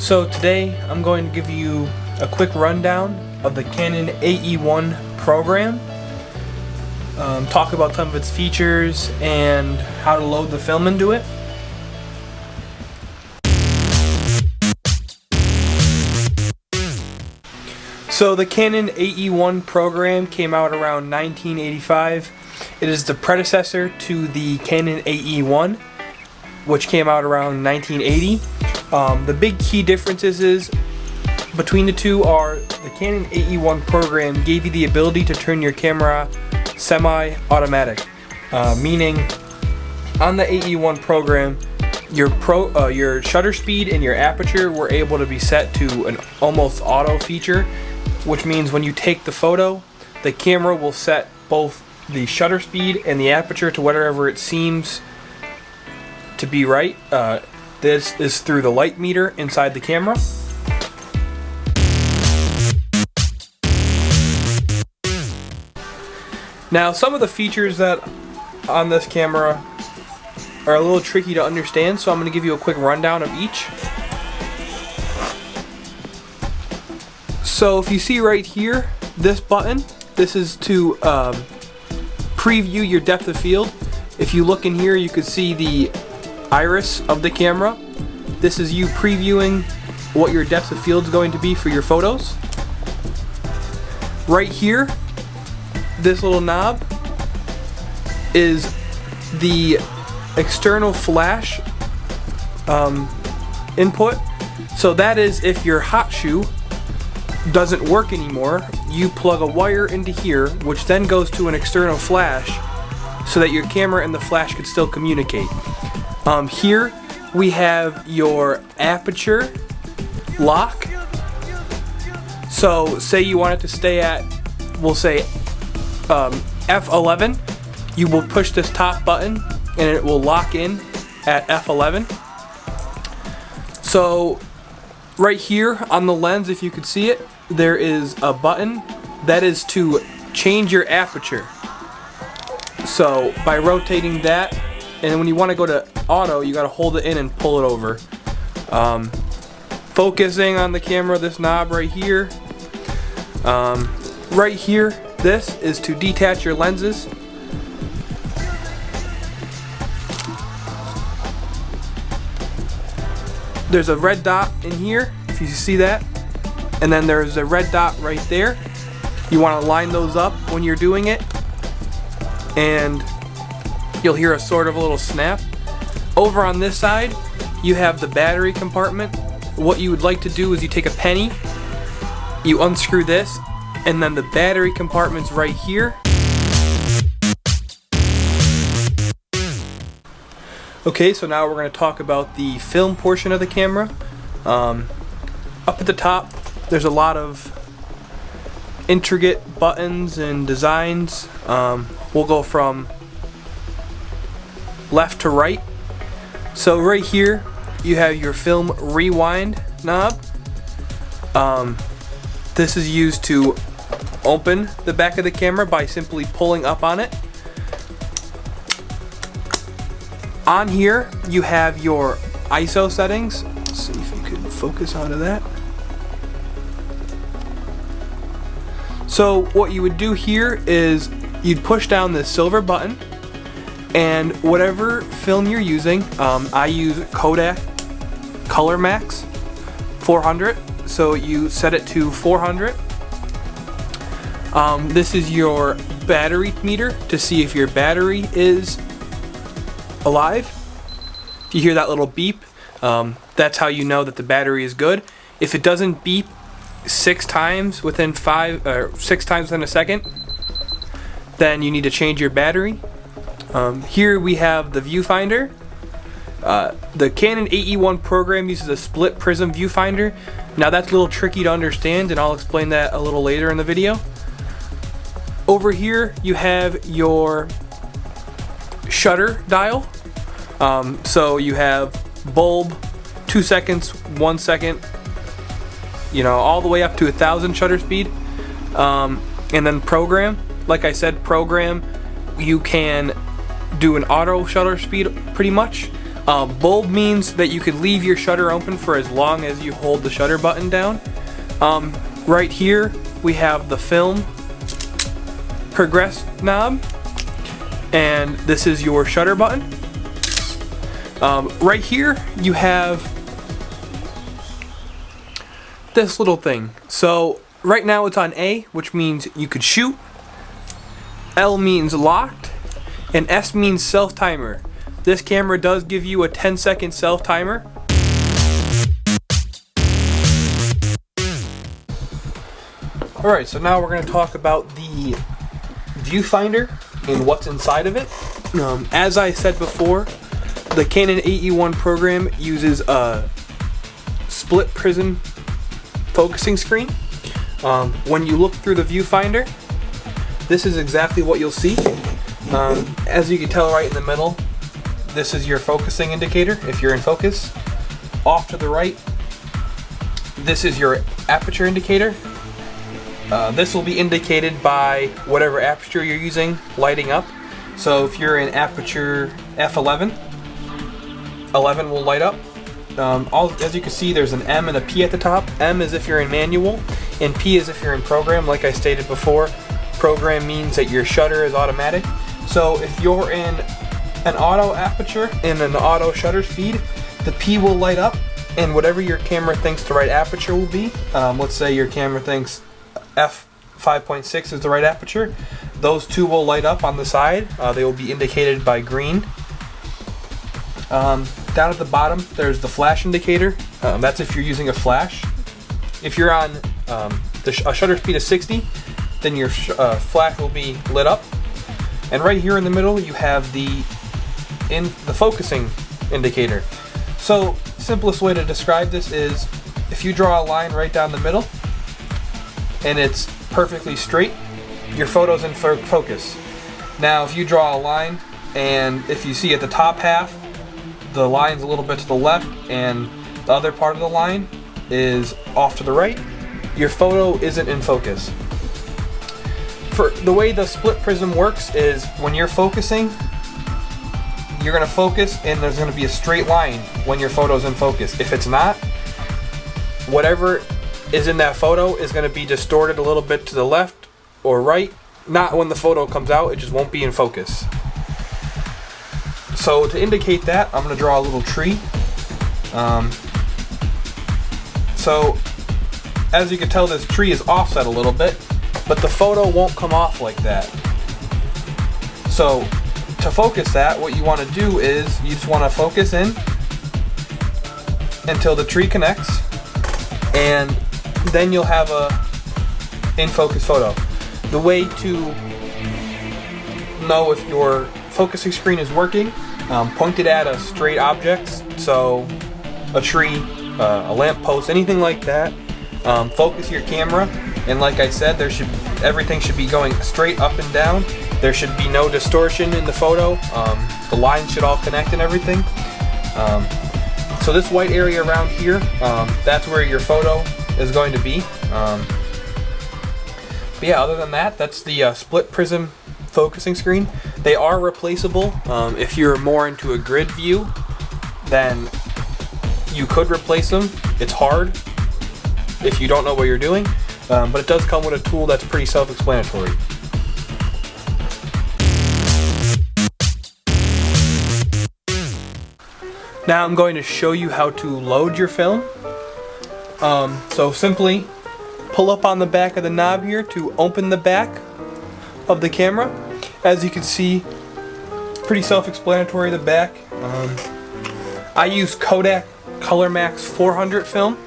So today I'm going to give you a quick rundown of the Canon AE-1 program, talk about some of its features and how to load the film into it. So the Canon AE-1 program came out around 1985. It is the predecessor to the Canon AE-1, which came out around 1980. The big key differences between the two are the Canon AE-1 program gave you the ability to turn your camera semi-automatic, meaning on the AE-1 program your shutter speed and your aperture were able to be set to an almost auto feature, which means when you take the photo, the camera will set both the shutter speed and the aperture to whatever it seems to be right. This is through the light meter inside the camera. Now, some of the features that on this camera are a little tricky to understand, so I'm going to give you a quick rundown of each. So if you see right here, this button, this is to preview your depth of field. If you look in here, you can see the iris of the camera. This is you previewing what your depth of field is going to be for your photos. Right here, this little knob is the external flash input. So that is if your hot shoe doesn't work anymore, you plug a wire into here, which then goes to an external flash so that your camera and the flash could still communicate. Here we have your aperture lock. So say you want it to stay at, we'll say F11, you will push this top button and it will lock in at F11. So right here on the lens, if you could see it, there is a button that is to change your aperture. So by rotating that, and when you want to go to auto, you got to hold it in and pull it over. Focusing on the camera, this knob right here. Right here, this is to detach your lenses. There's a red dot in here, if you see that. And then there's a red dot right there. You want to line those up when you're doing it. And you'll hear a sort of a little snap. Over on this side, you have the battery compartment. What you would like to do is you take a penny, you unscrew this, and then the battery compartment's right here. Okay, so now we're going to talk about the film portion of the camera. Up at the top, there's a lot of intricate buttons and designs. We'll go from left to right. So right here, you have your film rewind knob. This is used to open the back of the camera by simply pulling up on it. On here, you have your ISO settings. Let's see if you can focus onto that. So what you would do here is you'd push down this silver button, and whatever film you're using, I use Kodak Color Max 400, so you set it to 400. This is your battery meter to see if your battery is alive. If you hear that little beep, that's how you know that the battery is good. If it doesn't beep 6 times within 6 times within a second, then you need to change your battery. Here we have the viewfinder. The Canon AE-1 program uses a split prism viewfinder. Now that's a little tricky to understand, and I'll explain that a little later in the video. Over here you have your shutter dial. So you have bulb, 2 seconds, 1 second, all the way up to 1,000 shutter speed. And then program, like I said, program, you can do an auto shutter speed pretty much, Bulb means that you could leave your shutter open for as long as you hold the shutter button down. Right here we have the film progress knob, and this is your shutter button. Right here you have this little thing. So right now it's on A, which means you could shoot. L means locked, and S means self timer. This camera does give you a 10-second self timer. Alright, so now we're going to talk about the viewfinder and what's inside of it. As I said before, the Canon AE-1 program uses a split prism focusing screen. When you look through the viewfinder, this is exactly what you'll see. As you can tell right in the middle, this is your focusing indicator if you're in focus. Off to the right, this is your aperture indicator. This will be indicated by whatever aperture you're using lighting up. So if you're in aperture f11, 11 will light up. As you can see, there's an M and a P at the top. M is if you're in manual, and P is if you're in program. Like I stated before, program means that your shutter is automatic. So if you're in an auto aperture and an auto shutter speed, the P will light up, and whatever your camera thinks the right aperture will be, let's say your camera thinks f5.6 is the right aperture, those two will light up on the side. They will be indicated by green. Down at the bottom there's the flash indicator. That's if you're using a flash. If you're on a shutter speed of 60, then your flash will be lit up. And right here in the middle you have the focusing indicator. So simplest way to describe this is if you draw a line right down the middle and it's perfectly straight, your photo's in focus. Now if you draw a line and if you see at the top half the line's a little bit to the left and the other part of the line is off to the right, your photo isn't in focus. For the way the split prism works is when you're focusing, you're going to focus and there's going to be a straight line when your photo's in focus. If it's not, whatever is in that photo is going to be distorted a little bit to the left or right. Not when the photo comes out, it just won't be in focus. So to indicate that, I'm going to draw a little tree. So as you can tell, this tree is offset a little bit, but the photo won't come off like that. So to focus that, what you want to do is you just want to focus in until the tree connects, and then you'll have a in focus photo. The way to know if your focusing screen is working, point it at a straight object, so a tree, a lamppost, anything like that. Focus your camera, and like I said, everything should be going straight up and down. There should be no distortion in the photo. The lines should all connect and everything. So this white area around here, that's where your photo is going to be. But yeah, other than that, that's the split prism focusing screen. They are replaceable. If you're more into a grid view, then you could replace them. It's hard if you don't know what you're doing, but it does come with a tool that's pretty self-explanatory. Now I'm going to show you how to load your film. So simply pull up on the back of the knob here to open the back of the camera. As you can see, pretty self-explanatory, the back. I use Kodak Color Max 400 film.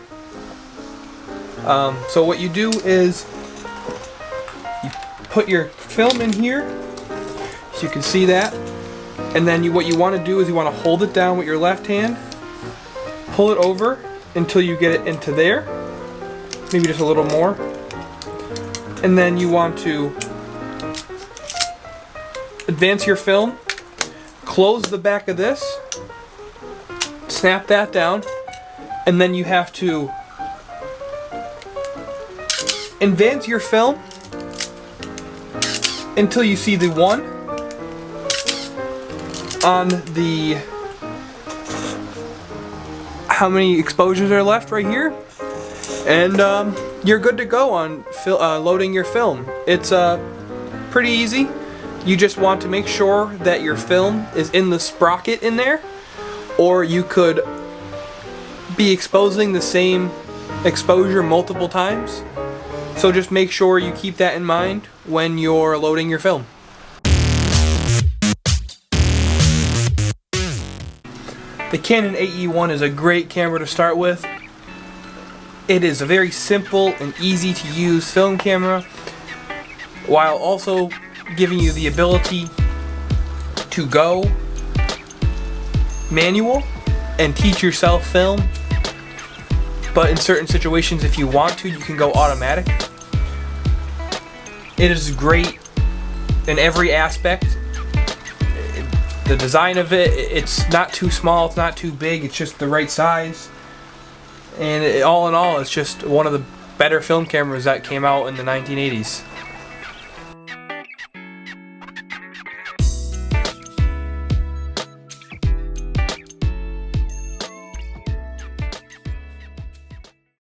So what you do is you put your film in here, so you can see that, and then what you want to do is you want to hold it down with your left hand, pull it over until you get it into there, maybe just a little more, and then you want to advance your film, close the back of this, snap that down, and then you have to advance your film until you see the 1 on the how many exposures are left right here, and you're good to go on loading your film. It's pretty easy. You just want to make sure that your film is in the sprocket in there, or you could be exposing the same exposure multiple times. So just make sure you keep that in mind when you're loading your film. The Canon AE-1 is a great camera to start with. It is a very simple and easy to use film camera, while also giving you the ability to go manual and teach yourself film. But in certain situations, if you want to, you can go automatic. It is great in every aspect. The design of it, it's not too small, it's not too big, it's just the right size. And all in all, it's just one of the better film cameras that came out in the 1980s.